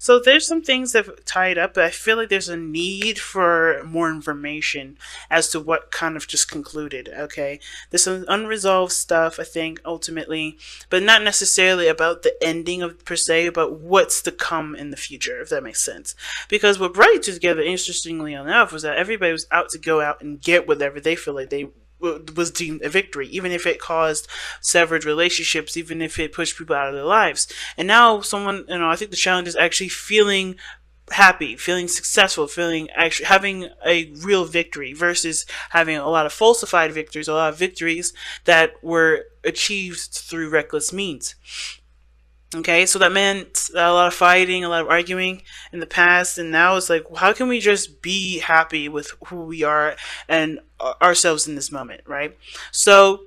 So there's some things that have tied up, but I feel like there's a need for more information as to what kind of just concluded. Okay, there's some unresolved stuff, I think, ultimately, but not necessarily about the ending of per se, but what's to come in the future, if that makes sense. Because what brought it together, interestingly enough, was that everybody was out to go out and get whatever they feel like they was deemed a victory, even if it caused severed relationships, even if it pushed people out of their lives. And now someone, I think the challenge is actually feeling happy, feeling successful, feeling actually having a real victory versus having a lot of falsified victories, a lot of victories that were achieved through reckless means. Okay, so that meant a lot of fighting, a lot of arguing in the past, and now it's like, how can we just be happy with who we are and ourselves in this moment, right? So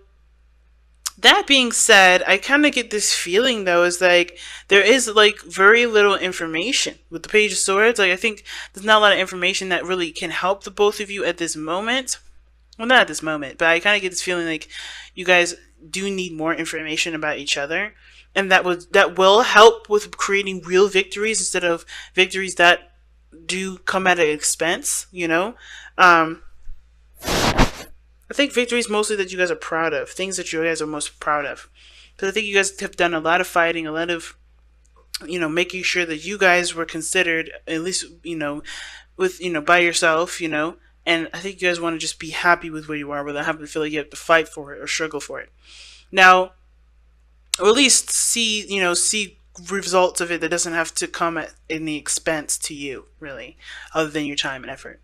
that being said, I kind of get this feeling though, is like there is like very little information with the Page of Swords. Like I think there's not a lot of information that really can help the both of you at this moment. Well, not at this moment, but I kind of get this feeling like you guys do need more information about each other, and that will help with creating real victories instead of victories that do come at an expense. I think victories mostly that you guys are proud of, things that you guys are most proud of. Because I think you guys have done a lot of fighting, a lot of, making sure that you guys were considered, at least, with, by yourself, and I think you guys want to just be happy with where you are without having to feel like you have to fight for it or struggle for it. Now, or at least see results of it that doesn't have to come at any expense to you, really, other than your time and effort.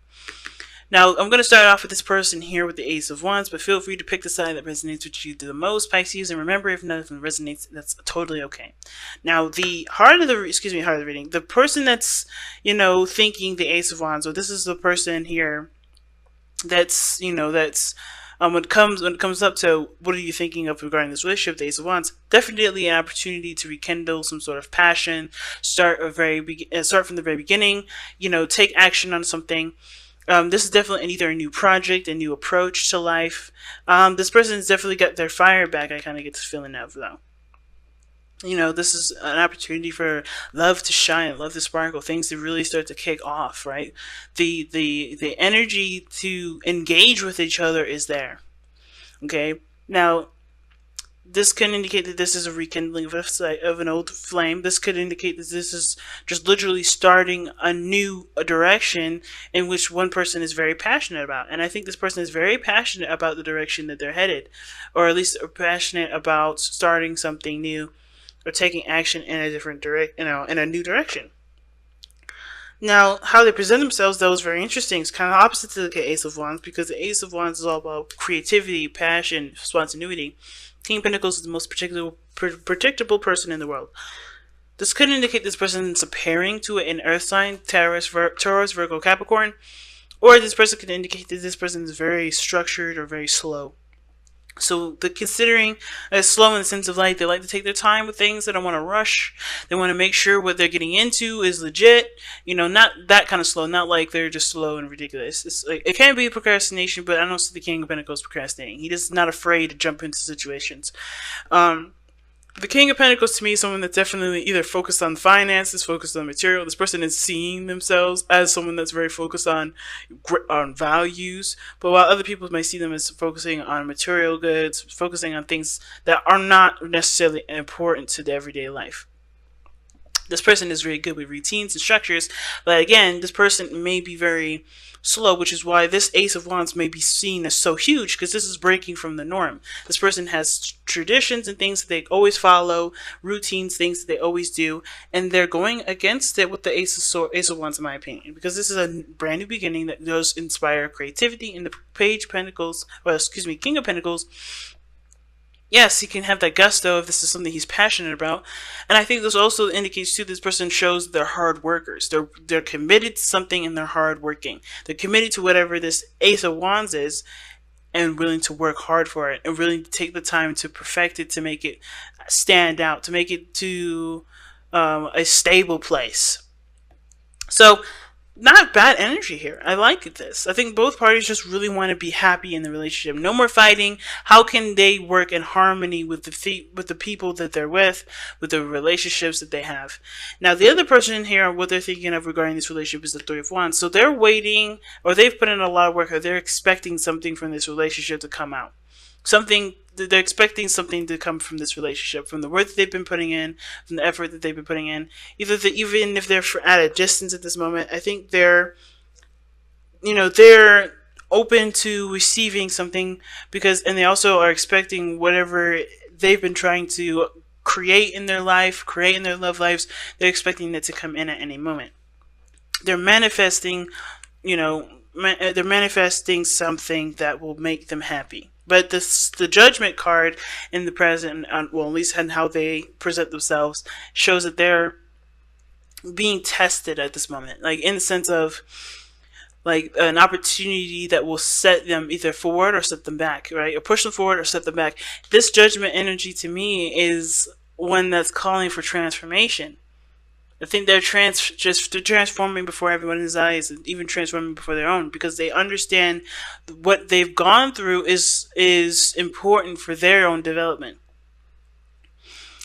Now, I'm going to start off with this person here with the Ace of Wands, but feel free to pick the side that resonates with you the most, Pisces, and remember, if none of them resonates, that's totally okay. Now, the heart of the reading, the person that's, thinking the Ace of Wands, or this is the person here that's, when it comes up to what are you thinking of regarding this relationship, the Ace of Wands, definitely an opportunity to rekindle some sort of passion, start from the very beginning, take action on something. This is definitely either a new project, a new approach to life. This person's definitely got their fire back. I kind of get this feeling of though. This is an opportunity for love to shine, love to sparkle, things to really start to kick off, right? The energy to engage with each other is there. Okay? Now, this can indicate that this is a rekindling of an old flame. This could indicate that this is just literally starting a new direction in which one person is very passionate about. And I think this person is very passionate about the direction that they're headed, or at least passionate about starting something new or taking action in a different in a new direction. Now, how they present themselves, though, is very interesting. It's kind of opposite to the Ace of Wands, because the Ace of Wands is all about creativity, passion, spontaneity. King of Pentacles is the most predictable person in the world. This could indicate this person is a pairing to an earth sign, Taurus, Virgo, Capricorn, or this person could indicate that this person is very structured or very slow. So the considering slow in the sense of like they like to take their time with things. They don't want to rush. They want to make sure what they're getting into is legit. Not that kind of slow. Not like they're just slow and ridiculous. It's like, it can be procrastination, but I don't see the King of Pentacles procrastinating. He is not afraid to jump into situations. The King of Pentacles to me is someone that's definitely either focused on finances, focused on material. This person is seeing themselves as someone that's very focused on values, but while other people might see them as focusing on material goods, focusing on things that are not necessarily important to the everyday life. This person is very good with routines and structures, but again, this person may be very slow, which is why this Ace of Wands may be seen as so huge, because this is breaking from the norm. This person has traditions and things that they always follow, routines, things that they always do, and they're going against it with the Ace of Wands, in my opinion, because this is a brand new beginning that does inspire creativity. In the King of Pentacles, yes, he can have that gusto if this is something he's passionate about. And I think this also indicates too, this person shows they're hard workers. They're committed to something and they're hard working. They're committed to whatever this Ace of Wands is and willing to work hard for it and willing to take the time to perfect it, to make it stand out, to make it to a stable place. So not bad energy here. I like this. I think both parties just really want to be happy in the relationship. No more fighting. How can they work in harmony with with the people that they're with the relationships that they have? Now, the other person here, what they're thinking of regarding this relationship is the Three of Wands. So they're waiting, or they've put in a lot of work, or they're expecting something from this relationship to come out. Something they're expecting something to come from this relationship, from the work that they've been putting in, from the effort that they've been putting in. Even if they're at a distance at this moment, I think they're open to receiving something, because, and they also are expecting whatever they've been trying to create in their life, create in their love lives. They're expecting it to come in at any moment. They're manifesting, they're manifesting something that will make them happy. But the Judgment card in the present, well, at least in how they present themselves, shows that they're being tested at this moment, like in the sense of like an opportunity that will set them either forward or set them back, right? Or push them forward or set them back. This Judgment energy to me is one that's calling for transformation. I think they're transforming before everyone's eyes, and even transforming before their own, because they understand what they've gone through is important for their own development.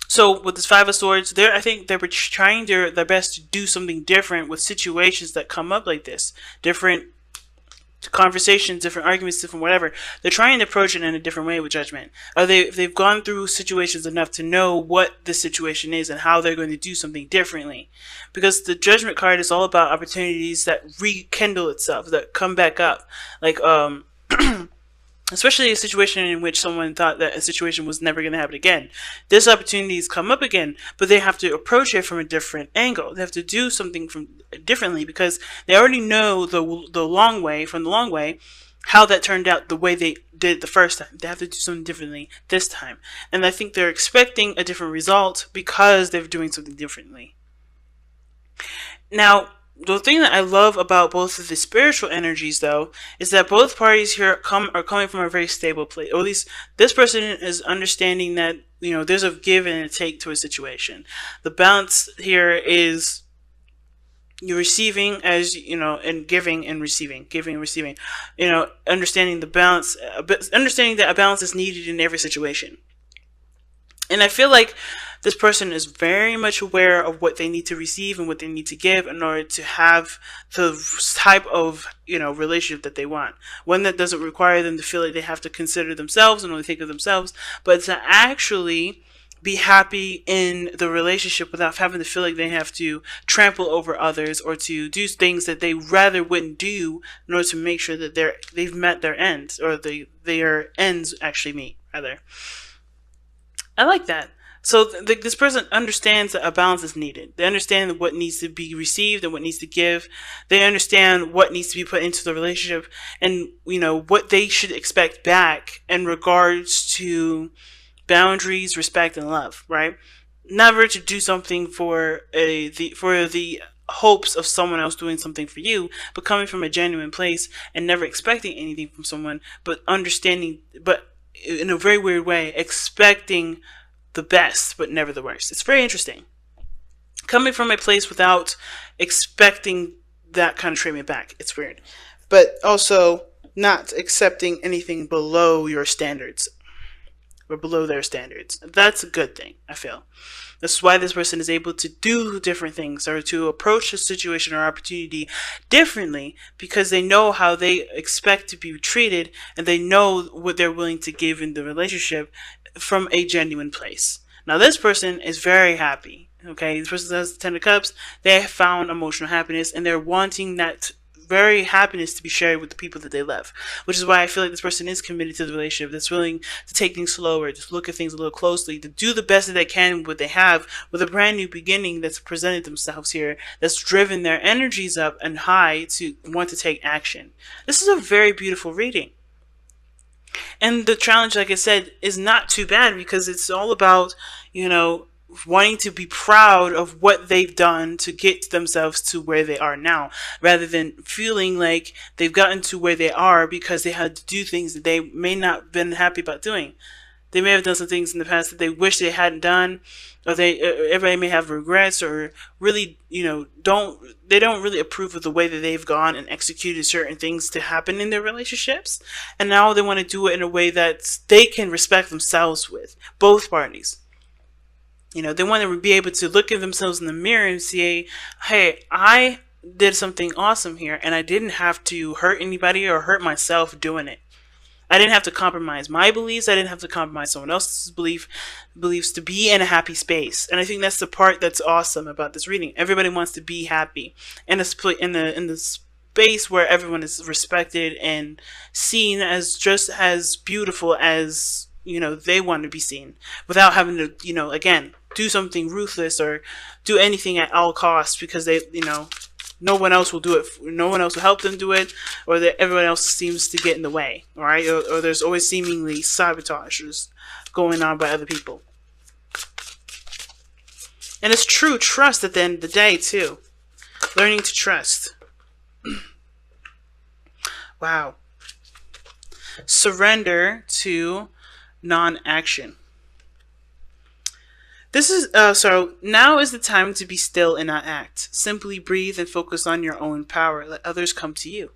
So with this Five of Swords, I think they're trying their best to do something different with situations that come up like this. Different conversations, different arguments, different whatever. They're trying to approach it in a different way with Judgment. They've gone through situations enough to know what the situation is and how they're going to do something differently. Because the Judgment card is all about opportunities that rekindle itself, that come back up. Like, especially a situation in which someone thought that a situation was never going to happen again. This opportunity has come up again, but they have to approach it from a different angle. They have to do something differently, because they already know the long way from the long way, how that turned out the way they did the first time. They have to do something differently this time. And I think they're expecting a different result because they're doing something differently. Now, the thing that I love about both of the spiritual energies, though, is that both parties here are coming from a very stable place. Or at least this person is understanding that, there's a give and a take to a situation. The balance here is you're receiving and giving and receiving, understanding the balance, understanding that a balance is needed in every situation. And I feel like this person is very much aware of what they need to receive and what they need to give in order to have the type of, relationship that they want. One that doesn't require them to feel like they have to consider themselves and only think of themselves, but to actually be happy in the relationship without having to feel like they have to trample over others or to do things that they rather wouldn't do in order to make sure that they've met their ends, or their ends actually meet, rather. I like that. So this person understands that a balance is needed. They understand what needs to be received and what needs to give. They understand what needs to be put into the relationship, and what they should expect back in regards to boundaries, respect, and love. Right? Never to do something for the hopes of someone else doing something for you, but coming from a genuine place and never expecting anything from someone, but understanding, but in a very weird way, expecting the best, but never the worst. It's very interesting. Coming from a place without expecting that kind of treatment back. It's weird. But also not accepting anything below your standards, or below their standards. That's a good thing, I feel. This is why this person is able to do different things, or to approach a situation or opportunity differently, because they know how they expect to be treated, and they know what they're willing to give in the relationship from a genuine place. Now, this person is very happy. Okay, this person has the Ten of Cups. They have found emotional happiness, and they're wanting that very happiness to be shared with the people that they love, which is why I feel like this person is committed to the relationship, that's willing to take things slower, to look at things a little closely, to do the best that they can with what they have, with a brand new beginning that's presented themselves here, that's driven their energies up and high to want to take action. This is a very beautiful reading. And the challenge, like I said, is not too bad, because it's all about, wanting to be proud of what they've done to get themselves to where they are now, rather than feeling like they've gotten to where they are because they had to do things that they may not have been happy about doing. They may have done some things in the past that they wish they hadn't done, or everybody may have regrets, or really, they don't really approve of the way that they've gone and executed certain things to happen in their relationships, and now they want to do it in a way that they can respect themselves with, both parties. They want to be able to look at themselves in the mirror and say, hey, I did something awesome here, and I didn't have to hurt anybody or hurt myself doing it. I didn't have to compromise my beliefs. I didn't have to compromise someone else's beliefs to be in a happy space. And I think that's the part that's awesome about this reading. Everybody wants to be happy in the space where everyone is respected and seen as just as beautiful as they want to be seen, without having to again do something ruthless or do anything at all costs because they no one else will do it. No one else will help them do it, or that everyone else seems to get in the way. All right, or there's always seemingly sabotages going on by other people. And it's true trust at the end of the day too. Learning to trust. Wow. Surrender to non-action. This is so now is the time to be still and not act. Simply breathe and focus on your own power. Let others come to you.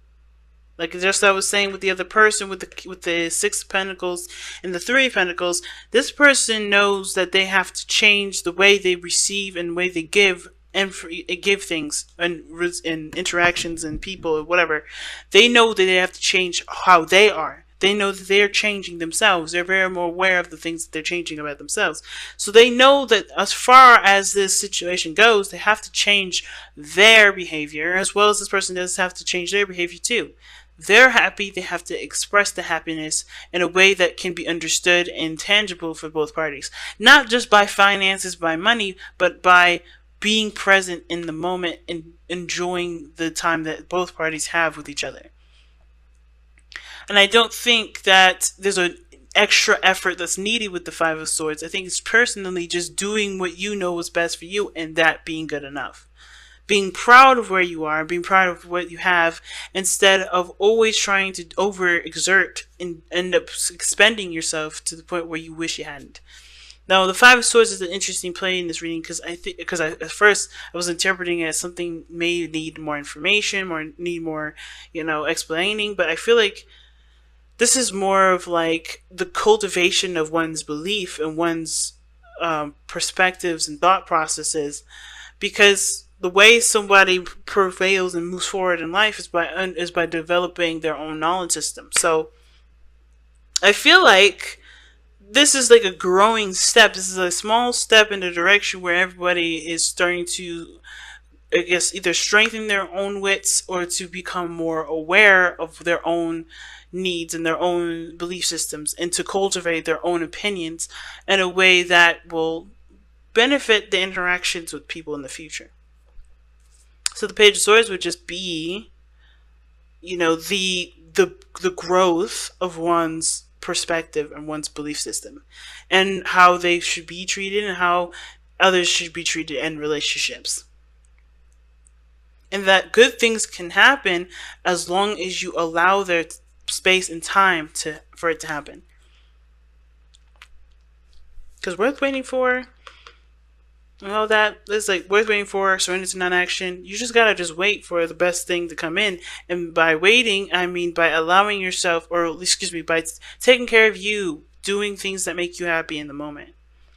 Like just I was saying with the other person with the Six of Pentacles and the Three of Pentacles, this person knows that they have to change the way they receive and the way they give and give things and interactions and people or whatever. They know that they have to change how they are. They know that they're changing themselves. They're very more aware of the things that they're changing about themselves. So they know that as far as this situation goes, they have to change their behavior, as well as this person does have to change their behavior too. They're happy. They have to express the happiness in a way that can be understood and tangible for both parties. Not just by finances, by money, but by being present in the moment and enjoying the time that both parties have with each other. And I don't think that there's an extra effort that's needed with the Five of Swords. I think it's personally just doing what you know is best for you and that being good enough. Being proud of where you are, being proud of what you have, instead of always trying to overexert and end up expending yourself to the point where you wish you hadn't. Now, the Five of Swords is an interesting play in this reading because at first I was interpreting it as something may need more information, need more, explaining, but I feel like this is more of like the cultivation of one's belief and one's perspectives and thought processes, because the way somebody prevails and moves forward in life is by developing their own knowledge system. So I feel like this is like a growing step. This is a small step in the direction where everybody is starting to, I guess, either strengthen their own wits or to become more aware of their own needs and their own belief systems, and to cultivate their own opinions in a way that will benefit the interactions with people in the future. So the Page of Swords would just be, the growth of one's perspective and one's belief system, and how they should be treated and how others should be treated in relationships. And that good things can happen as long as you allow their space and time for it to happen. Because worth waiting for, and all that, it's like worth waiting for, surrender to non-action. You just gotta just wait for the best thing to come in. And by waiting, I mean by allowing yourself, or excuse me, by taking care of you, doing things that make you happy in the moment.